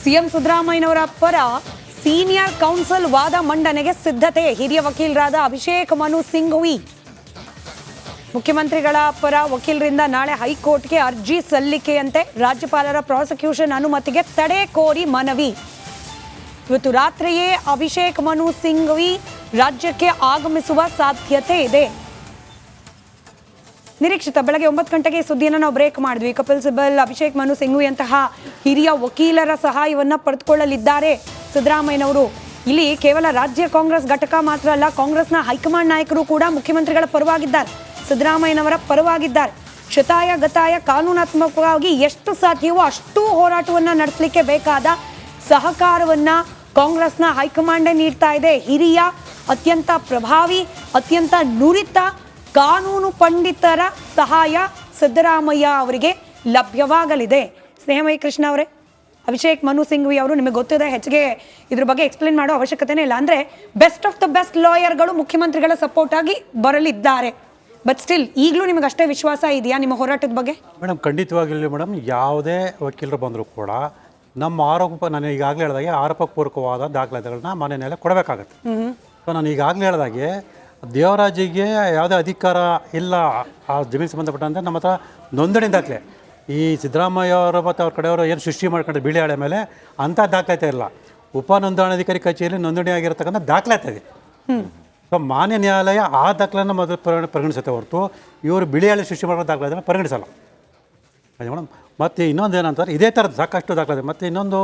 CM ಸಿದ್ದರಾಮಯ್ಯನವರ ಪರ senior council ವಾದ ಮಂಡನೆಗೆ ಸಿದ್ಧತೆ. ಹಿರಿಯ ವಕೀಲರಾದ ಅಭಿಷೇಕ್ ಮನು ಸಿಂಘವಿ ಮುಖ್ಯಮಂತ್ರಿಗಳ ಪರ ವಕೀಲರಿಂದ ನಾಳೆ ಹೈಕೋರ್ಟ್ಗೆ ಅರ್ಜಿ ಸಲ್ಲಿಕೆಯಂತೆ. ರಾಜ್ಯಪಾಲರ ಪ್ರಾಸಿಕ್ಯೂಷನ್ ಅನುಮತಿಗೆ ತಡೆ ಕೋರಿ ಮನವಿ. ಇವತ್ತು ರಾತ್ರಿಯೇ ಅಭಿಷೇಕ್ ಮನು ಸಿಂಘವಿ ರಾಜ್ಯಕ್ಕೆ ಆಗಮಿಸುವ ಸಾಧ್ಯತೆ ಇದೆ. ನಿರೀಕ್ಷಿತ ಬೆಳಗ್ಗೆ 9 ಗಂಟೆಗೆ ಸುದ್ದಿಯನ್ನು ನಾವು ಬ್ರೇಕ್ ಮಾಡಿದ್ವಿ. ಕಪಿಲ್ ಸಿಬಲ್, ಅಭಿಷೇಕ್ ಮನು ಸಿಂಘವಿ ಅಂತಹ ಹಿರಿಯ ವಕೀಲರ ಸಹಾಯವನ್ನ ಪಡೆದುಕೊಳ್ಳಲಿದ್ದಾರೆ ಸಿದ್ದರಾಮಯ್ಯನವರು. ಇಲ್ಲಿ ಕೇವಲ ರಾಜ್ಯ ಕಾಂಗ್ರೆಸ್ ಘಟಕ ಮಾತ್ರ ಅಲ್ಲ, ಕಾಂಗ್ರೆಸ್ನ ಹೈಕಮಾಂಡ್ ನಾಯಕರು ಕೂಡ ಮುಖ್ಯಮಂತ್ರಿಗಳ ಪರವಾಗಿದ್ದಾರೆ, ಸಿದ್ದರಾಮಯ್ಯನವರ ಪರವಾಗಿದ್ದಾರೆ. ಶತಾಯ ಗತಾಯ ಕಾನೂನಾತ್ಮಕವಾಗಿ ಎಷ್ಟು ಸಾಧ್ಯವೋ ಅಷ್ಟು ಹೋರಾಟವನ್ನ ನಡೆಸಲಿಕ್ಕೆ ಬೇಕಾದ ಸಹಕಾರವನ್ನ ಕಾಂಗ್ರೆಸ್ನ ಹೈಕಮಾಂಡೇ ನೀಡ್ತಾ ಇದೆ. ಹಿರಿಯ, ಅತ್ಯಂತ ಪ್ರಭಾವಿ, ಅತ್ಯಂತ ನುರಿತ ಕಾನೂನು ಪಂಡಿತರ ಸಹಾಯ ಸಿದ್ದರಾಮಯ್ಯ ಅವರಿಗೆ ಲಭ್ಯವಾಗಲಿದೆ. ಸ್ನೇಹಮಯಿ ಕೃಷ್ಣ ಅವರೇ, ಅಭಿಷೇಕ್ ಮನು ಸಿಂಘವಿ ಅವರು ನಿಮಗೆ ಗೊತ್ತಿದೆ, ಹೆಚ್ಚಿಗೆ ಇದ್ರ ಬಗ್ಗೆ ಎಕ್ಸ್ಪ್ಲೇನ್ ಮಾಡೋ ಅವಶ್ಯಕತೆನೇ ಇಲ್ಲ. ಅಂದರೆ ಬೆಸ್ಟ್ ಆಫ್ ದ ಬೆಸ್ಟ್ ಲಾಯರ್ಗಳು ಮುಖ್ಯಮಂತ್ರಿಗಳ ಸಪೋರ್ಟ್ ಆಗಿ ಬರಲಿದ್ದಾರೆ. ಬಟ್ ಸ್ಟಿಲ್ ಈಗಲೂ ನಿಮಗೆ ಅಷ್ಟೇ ವಿಶ್ವಾಸ ಇದೆಯಾ ನಿಮ್ಮ ಹೋರಾಟದ ಬಗ್ಗೆ? ಮೇಡಮ್, ಖಂಡಿತವಾಗಿಲ್ಲ ಮೇಡಮ್. ಯಾವುದೇ ವಕೀಲರು ಬಂದರೂ ಕೂಡ ನಮ್ಮ ಆರೋಪ, ನಾನು ಈಗಾಗಲೇ ಹೇಳಿದಾಗೆ ಆರೋಪಪೂರ್ವಕವಾದ ದಾಖಲಾತಿಗಳನ್ನ ಮಾನ್ಯ ನ್ಯಾಯಾಲಯ ಕೊಡಬೇಕಾಗತ್ತೆ. ಸೊ ನಾನು ಈಗಾಗಲೇ ಹೇಳಿದಾಗೆ ದೇವರಾಜಿಗೆ ಯಾವುದೇ ಅಧಿಕಾರ ಇಲ್ಲ ಆ ಜಮೀನು ಸಂಬಂಧಪಟ್ಟಂತೆ ನಮ್ಮ ಹತ್ರ ನೋಂದಣಿ ದಾಖಲೆ. ಈ ಸಿದ್ದರಾಮಯ್ಯ ಅವರು ಮತ್ತು ಅವ್ರ ಕಡೆಯವರು ಏನು ಸೃಷ್ಟಿ ಮಾಡ್ಕೊಂಡ್ರೆ ಬಿಳಿ ಹಾಳೆ ಮೇಲೆ ಅಂಥ ದಾಖಲಾತಿ ಇಲ್ಲ. ಉಪ ನೋಂದಣಾಧಿಕಾರಿ ಕಚೇರಿಯಲ್ಲಿ ನೋಂದಣಿ ಆಗಿರತಕ್ಕಂಥ ದಾಖಲಾತಿ ಇದೆ. ಸೊ ಮಾನ್ಯ ನ್ಯಾಯಾಲಯ ಆ ದಾಖಲೆಯನ್ನು ಮೊದಲು ಪರಿಗಣಿಸುತ್ತೆ ಹೊರತು ಇವರು ಬಿಳಿ ಹಾಳೆ ಸೃಷ್ಟಿ ಮಾಡೋ ದಾಖಲಾತಿಯನ್ನು ಪರಿಗಣಿಸಲ್ಲ ಮೇಡಮ್. ಮತ್ತು ಇನ್ನೊಂದು ಏನಂತಾರೆ, ಇದೇ ಥರದ್ದು ಸಾಕಷ್ಟು ದಾಖಲಾತಿ. ಮತ್ತು ಇನ್ನೊಂದು,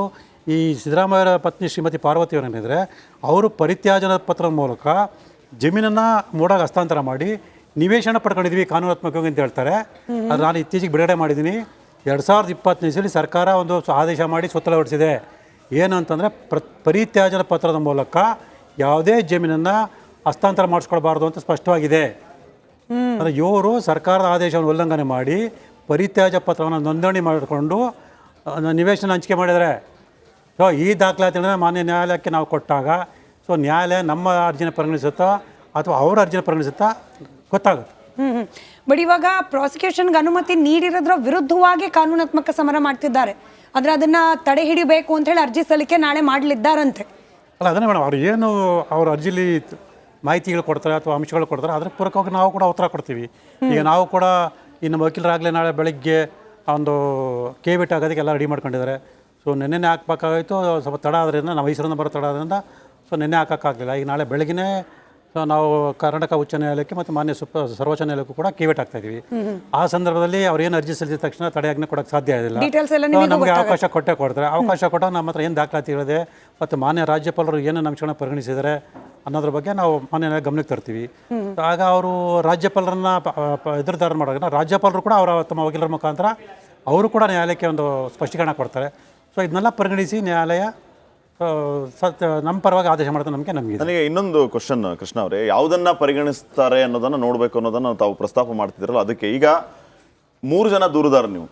ಈ ಸಿದ್ದರಾಮಯ್ಯರ ಪತ್ನಿ ಶ್ರೀಮತಿ ಪಾರ್ವತಿ ಅವರೇನಿದ್ರೆ ಅವರು ಪರಿತ್ಯಾಜನ ಪತ್ರದ ಮೂಲಕ ಜಮೀನನ್ನು ಮೂಡಾಗ ಹಸ್ತಾಂತರ ಮಾಡಿ ನಿವೇಶನ ಪಡ್ಕೊಂಡಿದ್ವಿ ಕಾನೂನಾತ್ಮಕವಾಗಿ ಅಂತ ಹೇಳ್ತಾರೆ. ಅದು ನಾನು ಇತ್ತೀಚೆಗೆ ಬಿಡುಗಡೆ ಮಾಡಿದ್ದೀನಿ. 2020 ಸರ್ಕಾರ ಒಂದು ಆದೇಶ ಮಾಡಿ ಸುತ್ತಲ ಹೊರಡಿಸಿದೆ. ಏನು ಅಂತಂದರೆ ಪರಿತ್ಯಾಜನ ಪತ್ರದ ಮೂಲಕ ಯಾವುದೇ ಜಮೀನನ್ನು ಹಸ್ತಾಂತರ ಮಾಡಿಸ್ಕೊಳ್ಬಾರ್ದು ಅಂತ ಸ್ಪಷ್ಟವಾಗಿದೆ. ಅಂದರೆ ಇವರು ಸರ್ಕಾರದ ಆದೇಶವನ್ನು ಉಲ್ಲಂಘನೆ ಮಾಡಿ ಪರಿತ್ಯಾಜ್ಯ ಪತ್ರವನ್ನು ನೋಂದಣಿ ಮಾಡಿಕೊಂಡು ನಿವೇಶನ ಹಂಚಿಕೆ ಮಾಡಿದರೆ. ಸೊ ಈ ದಾಖಲಾತಿಗಳನ್ನ ಮಾನ್ಯ ನ್ಯಾಯಾಲಯಕ್ಕೆ ನಾವು ಕೊಟ್ಟಾಗ ಸೊ ನ್ಯಾಯಾಲಯ ನಮ್ಮ ಅರ್ಜಿನ ಪರಿಗಣಿಸುತ್ತಾ ಅಥವಾ ಅವರ ಅರ್ಜಿನ ಪರಿಗಣಿಸುತ್ತಾ ಗೊತ್ತಾಗುತ್ತೆ. ಬಟ್ ಇವಾಗ ಪ್ರಾಸಿಕ್ಯೂಷನ್ಗೆ ಅನುಮತಿ ನೀಡಿರೋದ್ರ ವಿರುದ್ಧವಾಗಿ ಕಾನೂನಾತ್ಮಕ ಸಮರ ಮಾಡ್ತಿದ್ದಾರೆ. ಆದರೆ ಅದನ್ನು ತಡೆ ಹಿಡಿಬೇಕು ಅಂತ ಹೇಳಿ ಅರ್ಜಿ ಸಲ್ಲಿಕೆ ನಾಳೆ ಮಾಡಲಿದ್ದಾರಂತೆ. ಅಲ್ಲ, ಅದನ್ನೇ ಮೇಡಮ್, ಅವ್ರು ಏನು ಅವ್ರ ಅರ್ಜಿಲಿ ಮಾಹಿತಿಗಳು ಕೊಡ್ತಾರೆ ಅಥವಾ ಅಂಶಗಳು ಕೊಡ್ತಾರೆ, ಅದ್ರ ಪೂರಕವಾಗಿ ನಾವು ಕೂಡ ಉತ್ತರ ಕೊಡ್ತೀವಿ. ಈಗ ನಾವು ಕೂಡ ಇನ್ನು ವಕೀಲರಾಗಲೇ ನಾಳೆ ಬೆಳಗ್ಗೆ ಒಂದು ಕೇಬಿಟ್ ಆಗೋದಕ್ಕೆಲ್ಲ ರೆಡಿ ಮಾಡ್ಕೊಂಡಿದ್ದಾರೆ. ಸೊ ನೆನ್ನೆ ಹಾಕ್ಬೇಕಾಗಿತ್ತು, ಸ್ವಲ್ಪ ತಡ ಆದ್ರಿಂದ ನಾವು ಮೈಸೂರಿಂದ ಬರೋ ತಡ ಆದ್ರಿಂದ ಸೊ ನೆನ್ನೆ ಹಾಕೋಕ್ಕಾಗಲಿಲ್ಲ. ಈಗ ನಾಳೆ ಬೆಳಗ್ಗೆ ಸೊ ನಾವು ಕರ್ನಾಟಕ ಉಚ್ಚ ನ್ಯಾಯಾಲಯಕ್ಕೆ ಮತ್ತು ಮಾನ್ಯ ಸರ್ವೋಚ್ಚ ನ್ಯಾಯಾಲಯಕ್ಕೂ ಕೂಡ ಕೇವಿಟ್ ಆಗ್ತಾಯಿದ್ದೀವಿ. ಆ ಸಂದರ್ಭದಲ್ಲಿ ಅವ್ರು ಏನು ಅರ್ಜಿ ಸಲ್ಲಿಸಿದ ತಕ್ಷಣ ತಡೆಯಾಜ್ಞೆ ಕೊಡೋಕ್ಕೆ ಸಾಧ್ಯ ಇಲ್ಲ. ನಮಗೆ ಅವಕಾಶ ಕೊಡ್ತಾರೆ. ಅವಕಾಶ ಕೊಟ್ಟಾಗ ನಮ್ಮ ಹತ್ರ ಏನು ದಾಖಲಾತಿಗಳಿದೆ ಮತ್ತು ಮಾನ್ಯ ರಾಜ್ಯಪಾಲರು ಏನು ಅಂಶಗಳನ್ನ ಪರಿಗಣಿಸಿದ್ದಾರೆ ಅನ್ನೋದ್ರ ಬಗ್ಗೆ ನಾವು ಮಾನ್ಯ ಗಮನಕ್ಕೆ ತರ್ತೀವಿ. ಆಗ ಅವರು ರಾಜ್ಯಪಾಲರನ್ನ ಎದುರುದಾರ ಮಾಡೋಣ, ರಾಜ್ಯಪಾಲರು ಕೂಡ ಅವರ ತಮ್ಮ ವಕೀಲರ ಮುಖಾಂತರ ಅವರು ಕೂಡ ನ್ಯಾಯಾಲಯಕ್ಕೆ ಒಂದು ಸ್ಪಷ್ಟೀಕರಣ ಕೊಡ್ತಾರೆ. ಸೊ ಇದನ್ನೆಲ್ಲ ಪರಿಗಣಿಸಿ ನ್ಯಾಯಾಲಯ ನಮ್ಮ ಪರವಾಗಿ ಆದೇಶ ಮಾಡೋದು ನಮಗೆ. ನನಗೆ ಇನ್ನೊಂದು ಕ್ವಶನ್ ಕೃಷ್ಣ ಅವರೇ, ಯಾವುದನ್ನ ಪರಿಗಣಿಸ್ತಾರೆ ಅನ್ನೋದನ್ನ ನೋಡಬೇಕು ಅನ್ನೋದನ್ನ ತಾವು ಪ್ರಸ್ತಾಪ ಮಾಡ್ತಿದ್ದೀರಲ್ಲ, ಅದಕ್ಕೆ ಈಗ 3 ಜನ ದೂರುದಾರ ನೀವು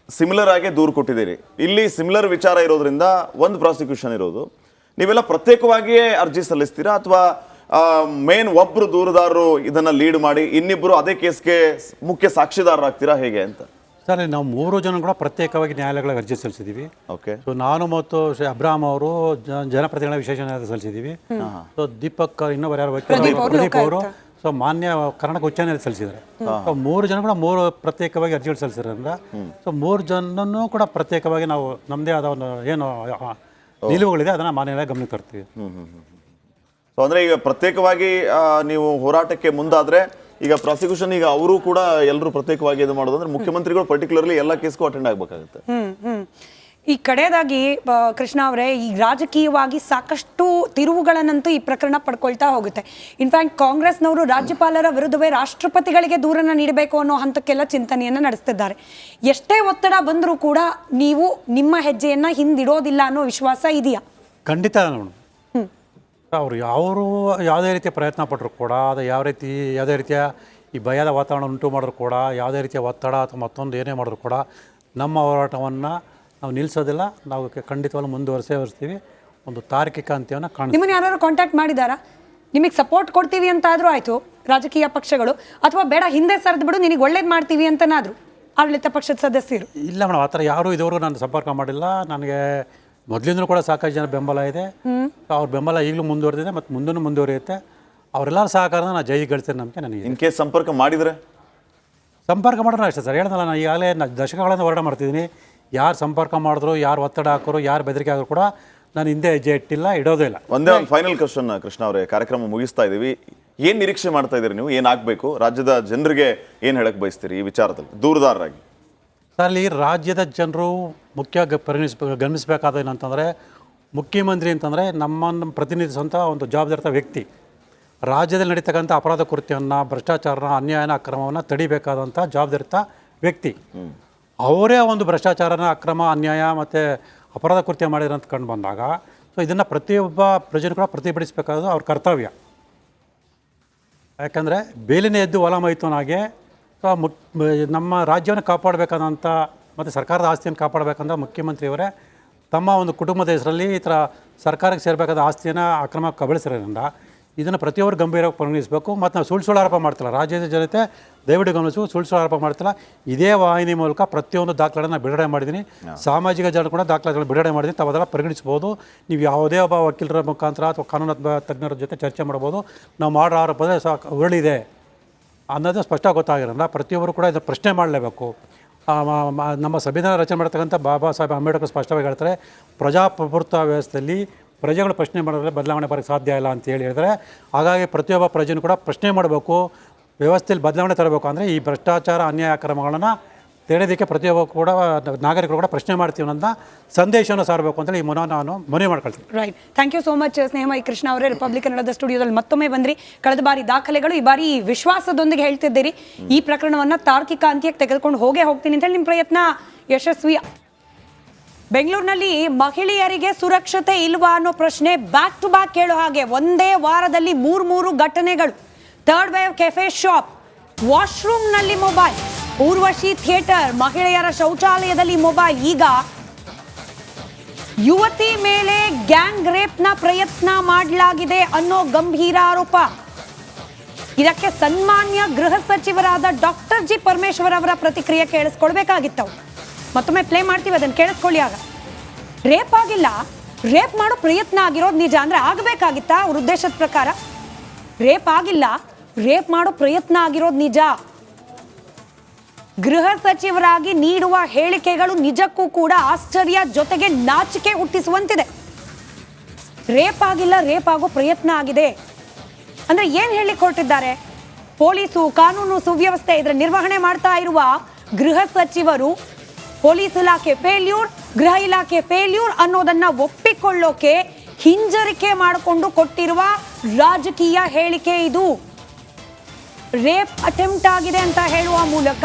ಸಿಮಿಲರ್ ಆಗಿ ದೂರು ಕೊಟ್ಟಿದ್ದೀರಿ. ಇಲ್ಲಿ ಸಿಮಿಲರ್ ವಿಚಾರ ಇರೋದ್ರಿಂದ ಒಂದು ಪ್ರಾಸಿಕ್ಯೂಷನ್ ಇರೋದು, ನೀವೆಲ್ಲ ಪ್ರತ್ಯೇಕವಾಗಿಯೇ ಅರ್ಜಿ ಸಲ್ಲಿಸ್ತೀರಾ ಅಥವಾ ಮೇನ್ ಒಬ್ರು ದೂರುದಾರರು ಇದನ್ನ ಲೀಡ್ ಮಾಡಿ ಇನ್ನಿಬ್ಬರು ಅದೇ ಕೇಸ್ಗೆ ಮುಖ್ಯ ಸಾಕ್ಷಿದಾರರಾಗ್ತೀರಾ, ಹೇಗೆ ಅಂತ? ಸರ್, ನಾವು 3 ಜನ ಕೂಡ ಪ್ರತ್ಯೇಕವಾಗಿ ನ್ಯಾಯಾಲಯಗಳಿಗೆ ಅರ್ಜಿ ಸಲ್ಲಿಸಿದ್ದೀವಿ. ಓಕೆ. ಸೊ ನಾನು ಮತ್ತು ಶ್ರೀ ಅಬ್ರಾಮ್ ಅವರು ಜನಪ್ರತಿನಿಧಿಗಳ ವಿಶೇಷ ನ್ಯಾಯಾಲಯ ಸಲ್ಲಿಸಿದ್ದೀವಿ. ಸೊ ದೀಪಕ್ ಇನ್ನೊಬ್ಬರು ಯಾರು ಪ್ರದೀಪ್ ಅವರು ಸೊ ಮಾನ್ಯ ಕರ್ನಾಟಕ ಉಚ್ಚ ನ್ಯಾಯಾಲಯ ಸಲ್ಲಿಸಿದ್ದಾರೆ. ಸೊ 3 ಜನ ಕೂಡ 3 ಪ್ರತ್ಯೇಕವಾಗಿ ಅರ್ಜಿಗಳು ಸಲ್ಲಿಸಿದ್ರಿಂದ ಸೊ 3 ಜನನೂ ಕೂಡ ಪ್ರತ್ಯೇಕವಾಗಿ ನಾವು ನಮ್ಮದೇ ಆದ ಒಂದು ಏನು ನಿಲುವುಗಳಿದೆ ಅದನ್ನು ಮಾನ್ಯ ನ್ಯಾಯಾಲಯ ಗಮನಕ್ಕೆ ತರ್ತೀವಿ. ಸೊ ಅಂದರೆ ಈಗ ಪ್ರತ್ಯೇಕವಾಗಿ ನೀವು ಹೋರಾಟಕ್ಕೆ ಮುಂದಾದರೆ, ಈಗ ಪ್ರಾಸಿಕ್ಯೂಷನ್ ಈಗ ಅವರು ಕೂಡ ಎಲ್ಲರೂ ಪ್ರತ್ಯೇಕವಾಗಿ ಇದು ಮಾಡೋದು ಅಂದ್ರೆ ಮುಖ್ಯಮಂತ್ರಿಗಳು ಪರ್ಟಿಕ್ಯುಲರ್ಲಿ ಎಲ್ಲ ಕೇಸ್ಗೂ ಅಟೆಂಡ್ ಆಗಬೇಕಾಗುತ್ತೆ. ಈ ಕಡೆಯದಾಗಿ ಕೃಷ್ಣ ಅವರೇ, ಈ ರಾಜಕೀಯವಾಗಿ ಸಾಕಷ್ಟು ತಿರುವುಗಳನ್ನಂತೂ ಈ ಪ್ರಕರಣ ಪಡ್ಕೊಳ್ತಾ ಹೋಗುತ್ತೆ. ಇನ್ಫ್ಯಾಕ್ಟ್ ಕಾಂಗ್ರೆಸ್ನವರು ರಾಜ್ಯಪಾಲರ ವಿರುದ್ಧವೇ ರಾಷ್ಟ್ರಪತಿಗಳಿಗೆ ದೂರನ್ನ ನೀಡಬೇಕು ಅನ್ನೋ ಹಂತಕ್ಕೆಲ್ಲ ಚಿಂತನೆಯನ್ನ ನಡೆಸ್ತಿದ್ದಾರೆ. ಎಷ್ಟೇ ಒತ್ತಡ ಬಂದರೂ ಕೂಡ ನೀವು ನಿಮ್ಮ ಹೆಜ್ಜೆಯನ್ನ ಹಿಂದಿಡೋದಿಲ್ಲ ಅನ್ನೋ ವಿಶ್ವಾಸ ಇದೆಯಾ? ಖಂಡಿತ. ಅವರು ಯಾವುದೇ ರೀತಿಯ ಪ್ರಯತ್ನ ಪಟ್ಟರು ಕೂಡ, ಅದು ಯಾವುದೇ ರೀತಿಯ ಈ ಭಯದ ವಾತಾವರಣ ಉಂಟು ಮಾಡಿದ್ರು ಕೂಡ, ಯಾವುದೇ ರೀತಿಯ ಒತ್ತಡ ಅಥವಾ ಮತ್ತೊಂದು ಏನೇ ಮಾಡಿದ್ರು ಕೂಡ ನಮ್ಮ ಹೋರಾಟವನ್ನು ನಾವು ನಿಲ್ಲಿಸೋದಿಲ್ಲ. ನಾವು ಖಂಡಿತವಾಗ್ಲೂ ಮುಂದುವರಿಸ್ತೀವಿ. ಒಂದು ತಾರ್ಕಿಕ ಅಂತ್ಯವನ್ನು ಕಾಣ್ತೀವಿ. ನಿಮ್ಮನ್ನು ಯಾರು ಕಾಂಟ್ಯಾಕ್ಟ್ ಮಾಡಿದಾರಾ? ನಿಮಗೆ ಸಪೋರ್ಟ್ ಕೊಡ್ತೀವಿ ಅಂತ ಆದರೂ ಆಯಿತು ರಾಜಕೀಯ ಪಕ್ಷಗಳು, ಅಥವಾ ಬೇಡ ಹಿಂದೆ ಸರಿದು ಬಿಡು ನಿನಗೆ ಒಳ್ಳೇದು ಮಾಡ್ತೀವಿ ಅಂತನಾದರೂ ಆಡಳಿತ ಪಕ್ಷದ ಸದಸ್ಯರು? ಇಲ್ಲ ಮೇಡಮ್, ಆ ಥರ ಯಾರೂ ಇದುವರೆಗೂ ನಾನು ಸಂಪರ್ಕ ಮಾಡಿಲ್ಲ. ನನಗೆ ಮೊದಲಿಂದಲೂ ಕೂಡ ಸಾಕಷ್ಟು ಜನ ಬೆಂಬಲ ಇದೆ. ಅವ್ರ ಬೆಂಬಲ ಈಗಲೂ ಮುಂದುವರೆದಿದೆ ಮತ್ತು ಮುಂದೂ ಮುಂದುವರಿಯುತ್ತೆ. ಅವರೆಲ್ಲರ ಸಹಕಾರದ ನಾನು ಜೈ ಗಳಿಸ್ತೀನಿ ನಂಬಿಕೆ ನನಗೆ. ಇನ್ ಕೇಸ್ ಸಂಪರ್ಕ ಮಾಡಿದರೆ ಸಂಪರ್ಕ ಮಾಡೋಣ ಅಷ್ಟೇ ಸರ್. ಹೇಳ್ದಲ್ಲ, ನಾನು ಈಗಾಗಲೇ ದಶಕಗಳಿಂದ ಹೋರಾಟ ಮಾಡ್ತಿದ್ದೀನಿ. ಯಾರು ಸಂಪರ್ಕ ಮಾಡಿದ್ರು, ಯಾರು ಒತ್ತಡ ಹಾಕೋರು, ಯಾರು ಬೆದರಿಕೆ ಆದರೂ ಕೂಡ ನಾನು ಹಿಂದೆ ಹೆಜ್ಜೆ ಇಟ್ಟಿಲ್ಲ, ಇಡೋದೇ ಇಲ್ಲ. ಒಂದೇ ಒಂದು ಫೈನಲ್ ಕ್ವಶನ್ ಕೃಷ್ಣ ಅವರೇ, ಕಾರ್ಯಕ್ರಮ ಮುಗಿಸ್ತಾ ಇದ್ದೀವಿ. ಏನು ನಿರೀಕ್ಷೆ ಮಾಡ್ತಾ ಇದ್ದೀರಿ ನೀವು? ಏನಾಗಬೇಕು? ರಾಜ್ಯದ ಜನರಿಗೆ ಏನು ಹೇಳಕ್ಕೆ ಬಯಸ್ತೀರಿ ಈ ವಿಚಾರದಲ್ಲಿ ದೂರದಾರರಾಗಿ? ಸರ್, ಅಲ್ಲಿ ರಾಜ್ಯದ ಜನರು ಮುಖ್ಯವಾಗಿ ಗಮನಿಸಬೇಕಾದ ಏನಂತಂದರೆ, ಮುಖ್ಯಮಂತ್ರಿ ಅಂತಂದರೆ ನಮ್ಮನ್ನು ಪ್ರತಿನಿಧಿಸುವಂಥ ಒಂದು ಜವಾಬ್ದಾರಿತ ವ್ಯಕ್ತಿ. ರಾಜ್ಯದಲ್ಲಿ ನಡೀತಕ್ಕಂಥ ಅಪರಾಧ ಕೃತ್ಯವನ್ನು, ಭ್ರಷ್ಟಾಚಾರನ, ಅನ್ಯಾಯನ, ಅಕ್ರಮವನ್ನು ತಡಿಬೇಕಾದಂಥ ಜವಾಬ್ದಾರಿತ ವ್ಯಕ್ತಿ. ಅವರೇ ಒಂದು ಭ್ರಷ್ಟಾಚಾರನ, ಅಕ್ರಮ, ಅನ್ಯಾಯ ಮತ್ತು ಅಪರಾಧ ಕೃತ್ಯ ಮಾಡಿದ್ರು ಅಂತ ಕಂಡು ಬಂದಾಗ, ಸೊ ಇದನ್ನು ಪ್ರತಿಯೊಬ್ಬ ಪ್ರಜೆನೂ ಕೂಡ ಪ್ರತಿಭಟಿಸಬೇಕಾದ ಅವ್ರ ಕರ್ತವ್ಯ. ಯಾಕಂದರೆ ಬೇಲಿನೇ ಎದ್ದು ಹೊಲ ಮೈತೋನಾಗೆ ನಮ್ಮ ರಾಜ್ಯವನ್ನು ಕಾಪಾಡಬೇಕಾದಂಥ ಮತ್ತು ಸರ್ಕಾರದ ಆಸ್ತಿಯನ್ನು ಕಾಪಾಡಬೇಕಂತ ಮುಖ್ಯಮಂತ್ರಿಯವರೇ ತಮ್ಮ ಒಂದು ಕುಟುಂಬದ ಹೆಸರಲ್ಲಿ ಈ ಥರ ಸರ್ಕಾರಕ್ಕೆ ಸೇರಬೇಕಾದ ಆಸ್ತಿಯನ್ನು ಅಕ್ರಮ ಕಬಳಿಸಿರೋದ್ರಿಂದ ಇದನ್ನು ಪ್ರತಿಯೊಬ್ಬರು ಗಂಭೀರವಾಗಿ ಪರಿಗಣಿಸಬೇಕು. ಮತ್ತು ನಾವು ಸುಳ್ಳು ಆರೋಪ ಮಾಡ್ತಿಲ್ಲ, ರಾಜ್ಯದ ಜನತೆ ದಯವಿಟ್ಟು ಗಮನಿಸು, ಸುಳ್ಳು ಆರೋಪ ಮಾಡ್ತಿಲ್ಲ. ಇದೇ ವಾಹಿನಿ ಮೂಲಕ ಪ್ರತಿಯೊಂದು ದಾಖಲೆಗಳನ್ನು ಬಿಡುಗಡೆ ಮಾಡಿದ್ದೀನಿ. ಸಾಮಾಜಿಕ ಜಾಲ ಕೂಡ ದಾಖಲೆಗಳನ್ನು ಬಿಡುಗಡೆ ಮಾಡಿದ್ದೀನಿ. ತಾವೆಲ್ಲ ಪರಿಗಣಿಸ್ಬೋದು. ನೀವು ಯಾವುದೇ ಒಬ್ಬ ವಕೀಲರ ಮುಖಾಂತರ ಅಥವಾ ಕಾನೂನು ತಜ್ಞರ ಜೊತೆ ಚರ್ಚೆ ಮಾಡ್ಬೋದು. ನಾವು ಮಾಡೋ ಆರೋಪದೇ ಉರುಳಿದೆ ಅನ್ನೋದು ಸ್ಪಷ್ಟ ಗೊತ್ತಾಗಿರೋಲ್ಲ. ಪ್ರತಿಯೊಬ್ಬರು ಕೂಡ ಇದನ್ನು ಪ್ರಶ್ನೆ ಮಾಡಲೇಬೇಕು. ನಮ್ಮ ಸಂವಿಧಾನ ರಚನೆ ಮಾಡ್ತಕ್ಕಂಥ ಬಾಬಾ ಸಾಹೇಬ್ ಅಂಬೇಡ್ಕರ್ ಸ್ಪಷ್ಟವಾಗಿ ಹೇಳ್ತಾರೆ, ಪ್ರಜಾಪ್ರಭುತ್ವ ವ್ಯವಸ್ಥೆಯಲ್ಲಿ ಪ್ರಜೆಗಳು ಪ್ರಶ್ನೆ ಮಾಡಿದ್ರೆ ಬದಲಾವಣೆ ಬರೋಕ್ಕೆ ಸಾಧ್ಯ ಇಲ್ಲ ಅಂತ ಹೇಳಿದರೆ, ಹಾಗಾಗಿ ಪ್ರತಿಯೊಬ್ಬ ಪ್ರಜೆನೂ ಕೂಡ ಪ್ರಶ್ನೆ ಮಾಡಬೇಕು, ವ್ಯವಸ್ಥೆಯಲ್ಲಿ ಬದಲಾವಣೆ ತರಬೇಕು. ಅಂದರೆ ಈ ಭ್ರಷ್ಟಾಚಾರ, ಅನ್ಯಾಯ, ಅಕ್ರಮಗಳನ್ನು ತಡೆಯೋದಕ್ಕೆ ಪ್ರತಿಯೊಬ್ಬ ಕೂಡ ನಾಗರಿಕರು ಕೂಡ ಪ್ರಶ್ನೆ ಮಾಡ್ತೀವಿ ಅನ್ನೋ ಸಂದೇಶವನ್ನು ಸಾರಬೇಕು ಅಂತೇಳಿ ಈ ನಾನು ಮನವಿ ಮಾಡ್ಕೊಳ್ತೀನಿ. Right, thank you so much Snehamayi Krishna ಅವರೇ. ರಿಪಬ್ಲಿಕ್ ಕನ್ನಡದ ಸ್ಟುಡಿಯೋದಲ್ಲಿ ಮತ್ತೊಮ್ಮೆ ಬಂದ್ರಿ. ಕಳೆದ ಬಾರಿ ದಾಖಲೆಗಳು, ಈ ಬಾರಿ ವಿಶ್ವಾಸದೊಂದಿಗೆ ಹೇಳ್ತಿದ್ದೀರಿ ಈ ಪ್ರಕರಣವನ್ನು ತಾರ್ಕಿಕ ಅಂತ್ಯಕ್ಕೆ ತೆಗೆದುಕೊಂಡು ಹೋಗ್ತೀನಿ ಅಂತೇಳಿ ನಿಮ್ಮ ಪ್ರಯತ್ನ ಯಶಸ್ವಿ. ಬೆಂಗಳೂರಿನಲ್ಲಿ ಮಹಿಳೆಯರಿಗೆ ಸುರಕ್ಷತೆ ಇಲ್ವಾ ಅನ್ನೋ ಪ್ರಶ್ನೆ ಬ್ಯಾಕ್ ಟು ಬ್ಯಾಕ್ ಕೇಳೋ ಹಾಗೆ ಒಂದೇ ವಾರದಲ್ಲಿ ಮೂರು ಘಟನೆಗಳು. ಥರ್ಡ್ ವೇವ್ ಕೆಫೆ ಶಾಪ್, ವಾಶ್ರೂಮ್ನಲ್ಲಿ ಮೊಬೈಲ್, ಊರ್ವಶಿ ಥಿಯೇಟರ್, ಮಹಿಳೆಯರ ಶೌಚಾಲಯದಲ್ಲಿ ಮೊಬೈಲ್. ಈಗ ಯುವತಿ ಮೇಲೆ ಗ್ಯಾಂಗ್ ರೇಪ್ನ ಪ್ರಯತ್ನ ಮಾಡಲಾಗಿದೆ ಅನ್ನೋ ಗಂಭೀರ ಆರೋಪ. ಇದಕ್ಕೆ ಸನ್ಮಾನ್ಯ ಗೃಹ ಸಚಿವರಾದ ಡಾಕ್ಟರ್ ಜಿ ಪರಮೇಶ್ವರ್ ಅವರ ಪ್ರತಿಕ್ರಿಯೆ ಕೇಳಿಸ್ಕೊಳ್ಬೇಕಾಗಿತ್ತು. ಮತ್ತೊಮ್ಮೆ ಪ್ಲೇ ಮಾಡ್ತೀವಿ, ಅದನ್ನು ಕೇಳಿಸ್ಕೊಳ್ಳಿ. ಆಗ ರೇಪ್ ಆಗಿಲ್ಲ, ರೇಪ್ ಮಾಡೋ ಪ್ರಯತ್ನ ಆಗಿರೋದು ನಿಜ ಅಂದರೆ ಆಗಬೇಕಾಗಿತ್ತ ಅವ್ರ ಉದ್ದೇಶದ ಪ್ರಕಾರ? ರೇಪ್ ಆಗಿಲ್ಲ, ರೇಪ್ ಮಾಡೋ ಪ್ರಯತ್ನ ಆಗಿರೋದು ನಿಜ. ಗೃಹ ಸಚಿವರಾಗಿ ನೀಡುವ ಹೇಳಿಕೆಗಳು ನಿಜಕ್ಕೂ ಕೂಡ ಆಶ್ಚರ್ಯ ಜೊತೆಗೆ ನಾಚಿಕೆ ಹುಟ್ಟಿಸುವಂತಿದೆ. ರೇಪ್ ಆಗಿಲ್ಲ, ರೇಪ್ ಆಗೋ ಪ್ರಯತ್ನ ಆಗಿದೆ ಅಂದ್ರೆ ಏನ್ ಹೇಳಿ ಕೊಟ್ಟಿದ್ದಾರೆ? ಪೊಲೀಸು, ಕಾನೂನು ಸುವ್ಯವಸ್ಥೆ ಇದರ ನಿರ್ವಹಣೆ ಮಾಡ್ತಾ ಇರುವ ಗೃಹ ಸಚಿವರು ಪೊಲೀಸ್ ಇಲಾಖೆ ಫೇಲ್ಯೂರ್, ಗೃಹ ಇಲಾಖೆ ಫೇಲ್ಯೂರ್ ಅನ್ನೋದನ್ನ ಒಪ್ಪಿಕೊಳ್ಳೋಕೆ ಹಿಂಜರಿಕೆ ಮಾಡಿಕೊಂಡು ಕೊಟ್ಟಿರುವ ರಾಜಕೀಯ ಹೇಳಿಕೆ ಇದು. ರೇಪ್ ಅಟೆಂಪ್ಟ್ ಆಗಿದೆ ಅಂತ ಹೇಳುವ ಮೂಲಕ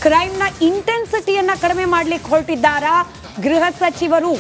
ಕ್ರೈಮ್ನ ಇಂಟೆನ್ಸಿಟಿಯನ್ನ ಕಡಿಮೆ ಮಾಡ್ಲಿಕ್ಕೆ ಹೊರಟಿದ್ದಾರಾ ಗೃಹ ಸಚಿವರು?